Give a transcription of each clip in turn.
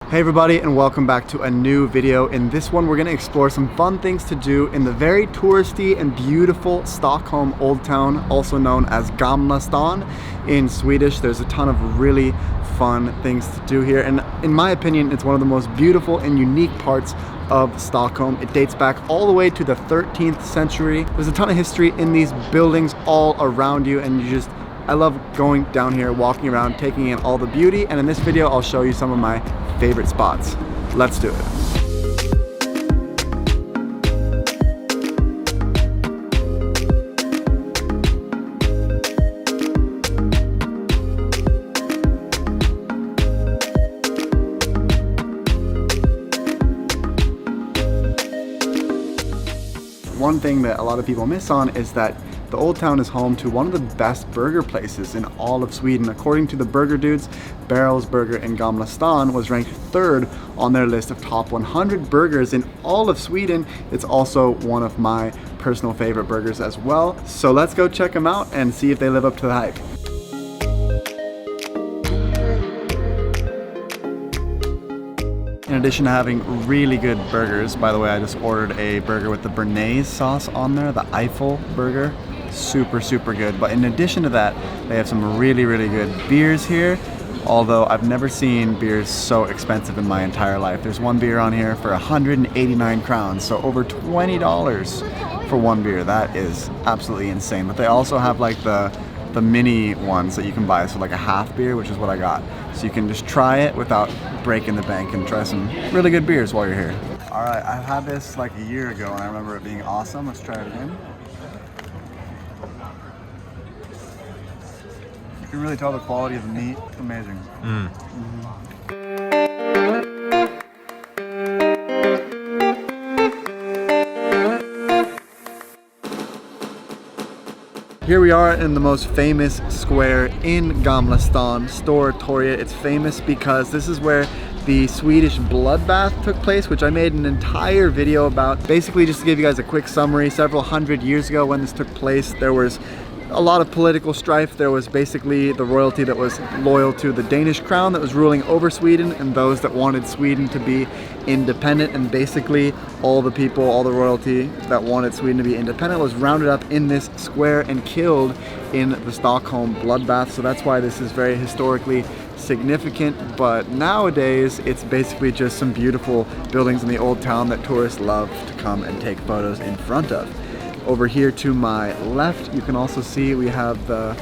Hey everybody, and welcome back to a new video. In this one, we're going to explore some fun things to do in the very touristy and beautiful Stockholm Old Town, also known as Gamla Stan in Swedish. There's a ton of really fun things to do here, and in my opinion, it's one of the most beautiful and unique parts of Stockholm. It dates back all the way to the 13th century. There's a ton of history in these buildings all around you, and I love going down here, walking around, taking in all the beauty, and in this video, I'll show you some of my favorite spots. Let's do it. One thing that a lot of people miss on is that the Old Town is home to one of the best burger places in all of Sweden. According to the Burger Dudes, Barrel's Burger in Gamla Stan was ranked 3rd on their list of top 100 burgers in all of Sweden. It's also one of my personal favorite burgers as well. So let's go check them out and see if they live up to the hype. In addition to having really good burgers, by the way, I just ordered a burger with the béarnaise sauce on there, the Eiffel burger. Super good. But in addition to that, they have some really good beers here, although I've never seen beers so expensive in my entire life. There's one beer on here for 189 crowns, so over $20 for one beer. That is absolutely insane. But they also have like the mini ones that you can buy, so like a half beer, which is what I got. So you can just try it without breaking the bank and try some really good beers while you're here. All right, I had this like a year ago and I remember it being awesome. Let's try it again. You can really tell the quality of the meat. It's amazing. Here we are in the most famous square in Gamla Stan, Stortorget. It's famous because this is where the Swedish bloodbath took place, which I made an entire video about. Basically, just to give you guys a quick summary, several hundred years ago when this took place, there was a lot of political strife. There was basically the royalty that was loyal to the Danish crown that was ruling over Sweden, and those that wanted Sweden to be independent. And basically all the people, all the royalty that wanted Sweden to be independent was rounded up in this square and killed in the Stockholm bloodbath. So that's why this is very historically significant. But nowadays it's basically just some beautiful buildings in the old town that tourists love to come and take photos in front of. Over here to my left, you can also see we have the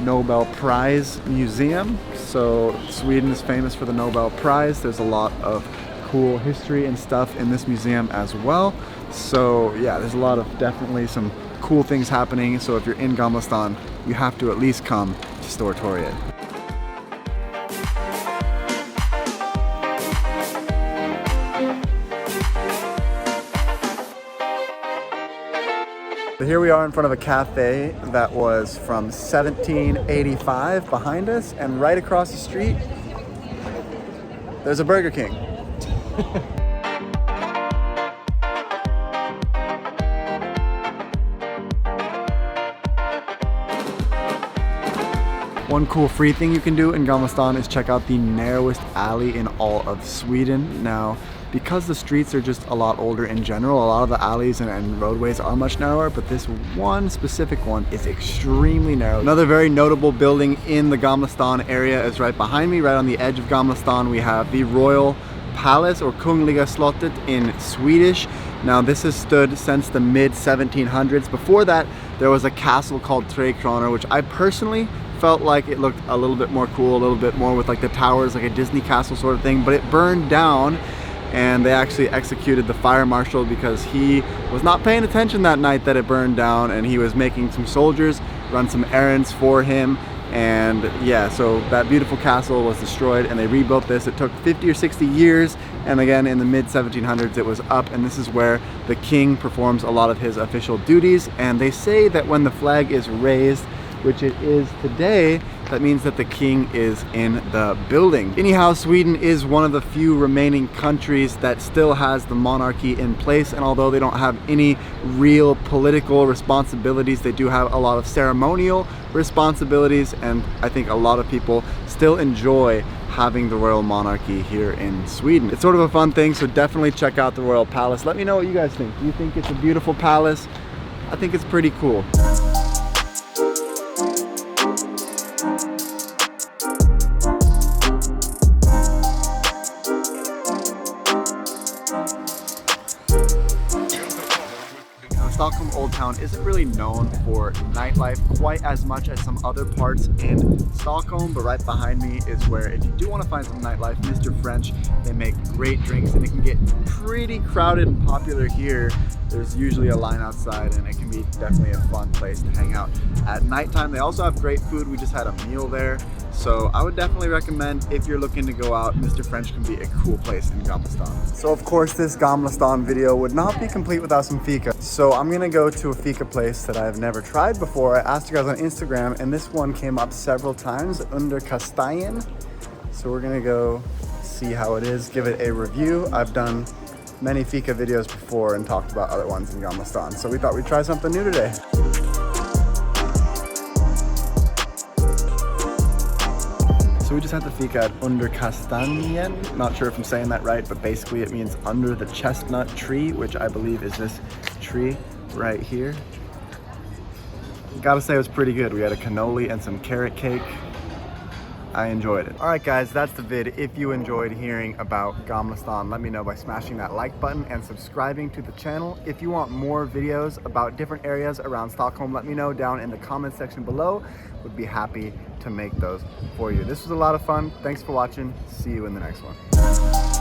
Nobel Prize Museum. So Sweden is famous for the Nobel Prize. There's a lot of cool history and stuff in this museum as well. So yeah, there's a lot of definitely some cool things happening. So if you're in Gamla Stan, you have to at least come to Stortorget. So here we are in front of a cafe that was from 1785 behind us, and right across the street there's a Burger King. One cool free thing you can do in Gamla Stan is check out the narrowest alley in all of Sweden. Now, because the streets are just a lot older in general, a lot of the alleys and roadways are much narrower, but this one specific one is extremely narrow. Another very notable building in the Gamla Stan area is right behind me. Right on the edge of Gamla Stan, we have the Royal Palace, or Kungliga Slottet in Swedish. Now this has stood since the mid 1700s. Before that, there was a castle called Tre Kronor, which I personally felt like it looked a little bit more cool, a little bit more with like the towers, like a Disney castle sort of thing, but it burned down. And they actually executed the fire marshal because he was not paying attention that night that it burned down, and he was making some soldiers run some errands for him. And yeah, so that beautiful castle was destroyed and they rebuilt this. It took 50 or 60 years, and again in the mid 1700s it was up, and this is where the king performs a lot of his official duties. And they say that when the flag is raised, which it is today, that means that the king is in the building. Anyhow, Sweden is one of the few remaining countries that still has the monarchy in place, and although they don't have any real political responsibilities, they do have a lot of ceremonial responsibilities, and I think a lot of people still enjoy having the royal monarchy here in Sweden. It's sort of a fun thing, so definitely check out the royal palace. Let me know what you guys think. Do you think it's a beautiful palace? I think it's pretty cool. Stockholm Old Town isn't really known for nightlife quite as much as some other parts in Stockholm, but right behind me is where, if you do want to find some nightlife, Mr. French, they make great drinks and it can get pretty crowded and popular here. There's usually a line outside and it can be definitely a fun place to hang out at nighttime. They also have great food. We just had a meal there. So I would definitely recommend, if you're looking to go out, Mr. French can be a cool place in Gamla Stan. So of course this Gamla Stan video would not be complete without some Fika. So I'm gonna go to a Fika place that I've never tried before. I asked you guys on Instagram and this one came up several times, under Kastajen. So we're gonna go see how it is, give it a review. I've done many Fika videos before and talked about other ones in Gamla Stan. So we thought we'd try something new today. So we just had the Fika at under Kastajen. Not sure if I'm saying that right, but basically it means under the chestnut tree, which I believe is this tree right here. Gotta say it was pretty good. We had a cannoli and some carrot cake. I enjoyed it. All right guys, that's the vid. If you enjoyed hearing about Gamla Stan, let me know by smashing that like button and subscribing to the channel. If you want more videos about different areas around Stockholm, let me know down in the comment section below. Would be happy to make those for you. This was a lot of fun. Thanks for watching. See you in the next one.